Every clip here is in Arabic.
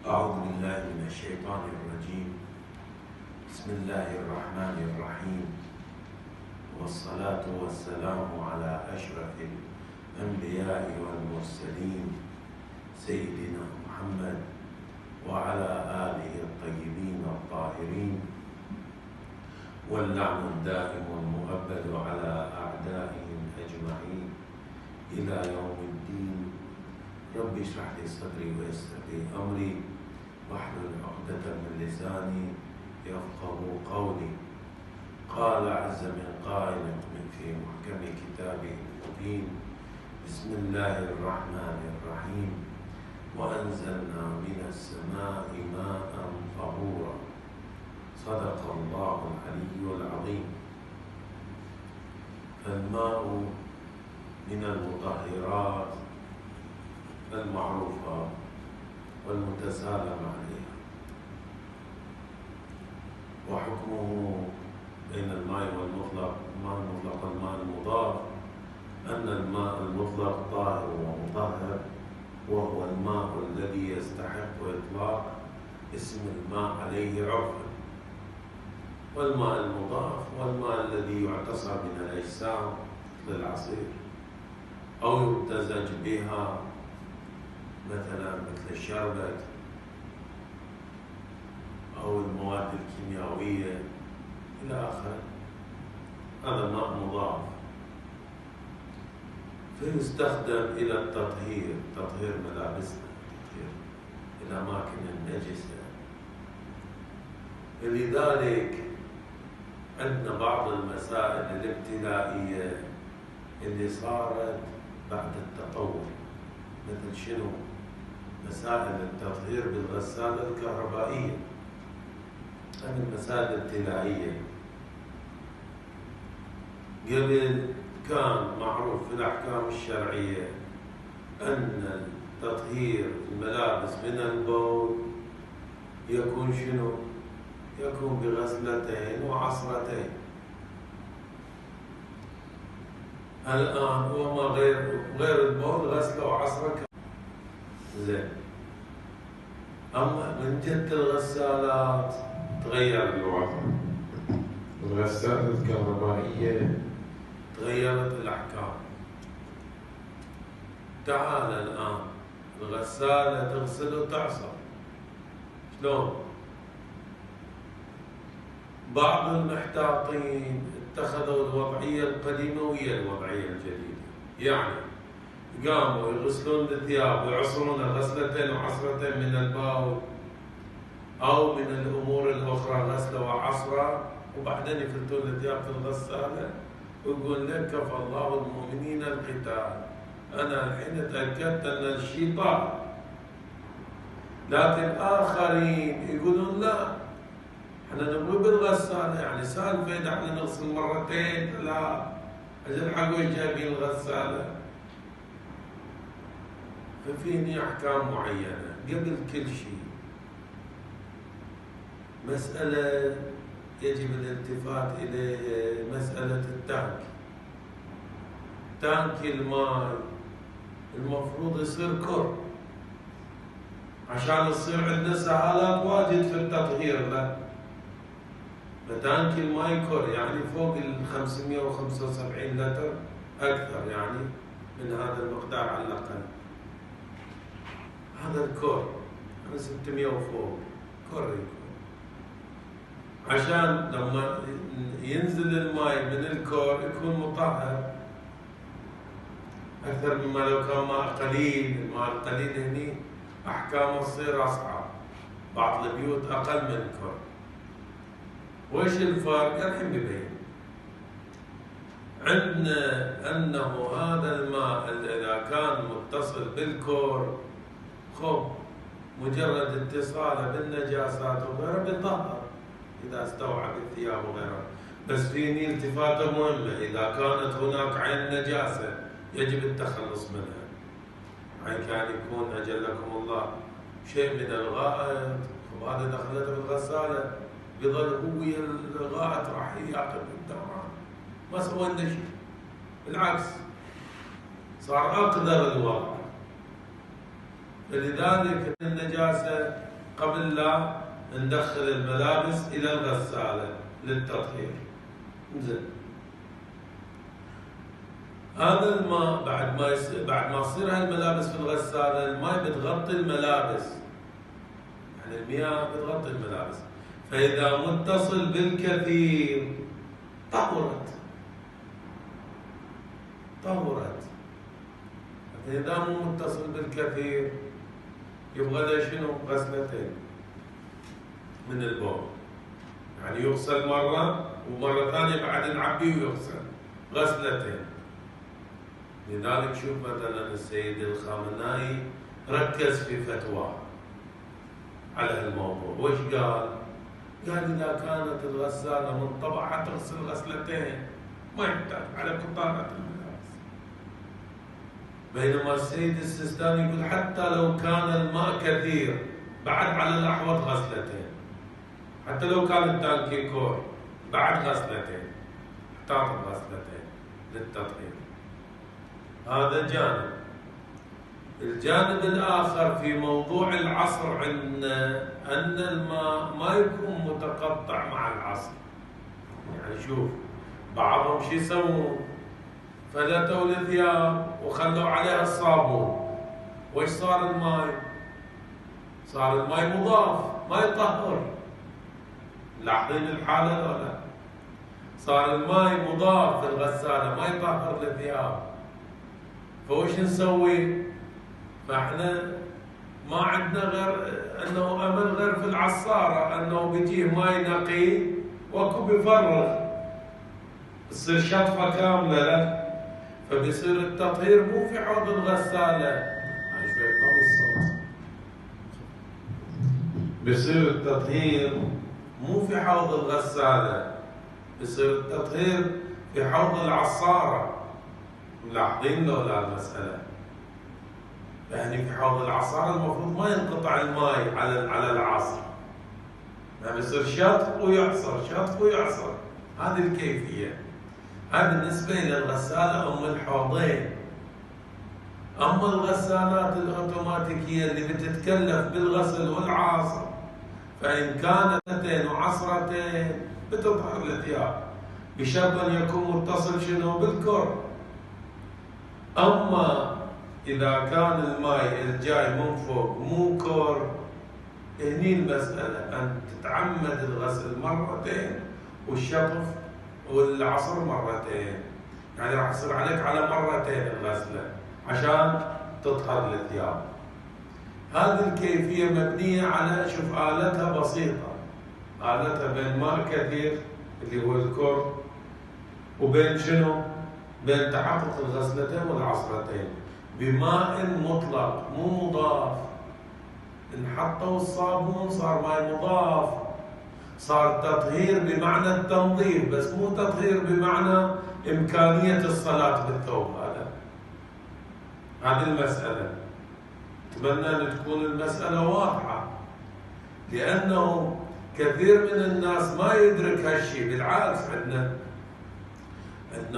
أعوذ بالله من الشيطان الرجيم. بسم الله الرحمن الرحيم، والصلاة والسلام على أشرف الأنبياء والمرسلين سيدنا محمد وعلى آله الطيبين الطاهرين، واللعن الدائم المؤبد على أعدائهم أجمعين إلى يوم الدين. رب اشرح لي صدري ويسر لي أمري واحلل عقدة من لساني يفقه قولي. قال عز من قائل في محكم كتابه المبين: بسم الله الرحمن الرحيم، وأنزلنا من السماء ماء طهورا. صدق الله العلي العظيم. فالماء من المطهرات المعروفة والمتسالم عليها، وحكمه بين الماء والمطلق، الماء المطلق والماء المضاف، أن الماء المطلق طاهر ومطهر، وهو الماء الذي يستحق إطلاق اسم الماء عليه عرفا. والماء المضاف والماء الذي يعتصر من الأجسام للعصير أو يمتزج بها، مثلا مثل الشربت أو المواد الكيميائية إلى آخره. هذا ماء مضاف، فيستخدم إلى التطهير، تطهير ملابسنا، تطهير الأماكن النجسة. لذلك عندنا بعض المسائل الابتلائية اللي صارت بعد التطور، مثل شنو؟ مسائل التطهير بالغسالة الكهربائية. هذه المسائل الابتلائية. قبل كان معروف في الأحكام الشرعية أن تطهير الملابس من البول يكون شنو؟ يكون بغسلتين وعصرتين. الآن وما غير البول غسله وعصره زين. أما من جد الغسالات تغير الوضع، الغسالة الكهربائية تغيرت الأحكام. تعال الآن الغسالة تغسل وتعصر، شلون؟ بعض المحتاطين اتخذوا الوضعية القديمة ويا الوضعية الجديدة، يعني قاموا يغسلون الثياب ويعصرون غسلتين وعصرتين من البول أو من الأمور الأخرى، غسلة وعصرة، وبعدين يفلتون الثياب في الغسالة ويقول لك كفى الله المؤمنين القتال. أنا الحين تأكدت أن الشيء طاهر، لكن آخرين يقولون لا، احنا نبغي بالغسالة، يعني سالفة احنا نغسل مرتين ثلاث، أجل حقوا جايبين الغسالة. ففيني أحكام معينة قبل كل شيء. مسألة يجب الالتفات إليها، مسألة التانك. تانك الماء المفروض يصير كر عشان يصير عندنا سهالات واجد في التطهير له. فتانك الماء كر يعني فوق ال 575 لتر أكثر، يعني من هذا المقدار على الأقل. هذا الكور يعني 600 وفوق كور يكون، عشان لما ينزل الماء من الكور يكون مطهر أكثر مما لو كان ماء قليل. الماء القليل هني أحكامه تصير أصعب، بعض البيوت أقل من الكور. وإيش الفرق؟ الحين ببين. عندنا أنه هذا الماء إذا كان متصل بالكور، خب مجرد اتصاله بالنجاسات وغيرها بيطهر إذا استوعب الثياب وغيرها. بس فيني التفاتة مهمة: إذا كانت هناك عين نجاسة يجب التخلص منها. يعني كان يكون أجلكم الله شيء من الغائط، وهذا دخلته بالغسالة بظل هو الغائط راح يعقب الدوران، ما سوى لنا شيء، بالعكس صار أقدر الوضع. فلذلك النجاسة قبل لا ندخل الملابس إلى الغسالة للتطهير. زين. هذا الماء بعد ما تصير هاي الملابس في الغسالة، الماء بتغطي الملابس، يعني المياه بتغطي الملابس، فإذا متصل بالكثير طهرت. إذا مو متصل بالكثير يبغى له شنو؟ غسلتين من البول، يعني يغسل مرة ومرة ثانية بعد نعبيه ويغسل غسلتين. لذلك شوف مثلا السيد الخامنائي ركز في فتواه على هالموضوع. وش قال؟ قال إذا كانت الغسالة منطبعة تغسل غسلتين، ما يحتاج على كطارة الملابس. بينما السيد السيستاني يقول حتى لو كان الماء كثير بعد على الأحوط غسلتين، حتى لو كان التانكي كور بعد غسلتين، احتاط غسلتين للتطهير. هذا جانب. الجانب الآخر في موضوع العصر عندنا أن الماء ما يكون متقطع مع العصر. يعني شوف بعضهم شو يسوون؟ فلتوا الثياب وخلوا عليها الصابون، وش صار الماء؟ صار الماء مضاف ما يطهر. ملاحظين الحالة ولا؟ صار الماء مضاف في الغسالة ما يطهر الثياب. فوش نسوي؟ فاحنا ما عندنا غير انه امل غير في العصاره، انه بيجيه ماي نقي واكو بيفرغ، تصير شطفه كامله له، فبيصير التطهير مو في حوض الغساله. هاي شوي قوي الصوت. بيصير التطهير مو في حوض الغساله، بيصير التطهير في حوض العصاره. ملاحظين لو لا المساله؟ يعني في حوض العصارة المفروض ما ينقطع الماء على العصر، يعني يصير شطف ويعصر. هذه الكيفية. هذا بالنسبة إلى الغسالة أم الحوضين. أما الغسالات الأوتوماتيكية اللي بتتكلف بالغسل والعصر، فإن كانت اثنتين وعصرتين بتطهر الثياب بشرط أن يكون متصل شنو؟ بالكر. أما إذا كان الماء الجاي من فوق مو كور، هني المسألة أن تتعمد الغسل مرتين والشطف والعصر مرتين، يعني راح يصير عليك على مرتين الغسلة عشان تطهر الثياب. هذه الكيفية مبنية على شوف آلتها بسيطة، آلتها بين ماء كثير اللي هو الكور وبين شنو؟ بين تحقق الغسلتين والعصرتين بماء مطلق مو مضاف. انحطوا الصابون صار ماء مضاف، صار تطهير بمعنى التنظيف بس مو تطهير بمعنى إمكانية الصلاة بالثوب. هذه المسألة. أتمنى أن تكون المسألة واضحة، لأنه كثير من الناس ما يدرك هالشيء. بالعكس عندنا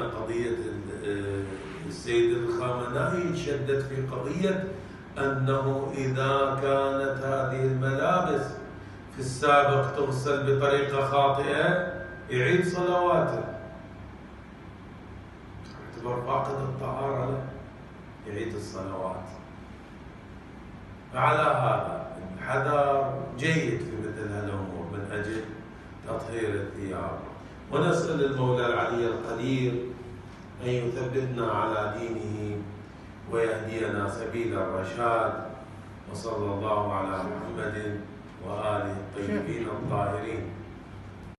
قضية السيد الخامنائي يتشدد في قضية أنه إذا كانت هذه الملابس في السابق تغسل بطريقة خاطئة يعيد صلواته، يعتبر فاقد الطهارة له، يعيد الصلوات. فعلى هذا الحذر جيد في مثل هالأمور من أجل تطهير الثياب. ونسأل المولى العلي القدير أن يثبتنا على دينه ويهدينا سبيل الرشاد. وصلى الله على محمد وآله الطيبين الطاهرين.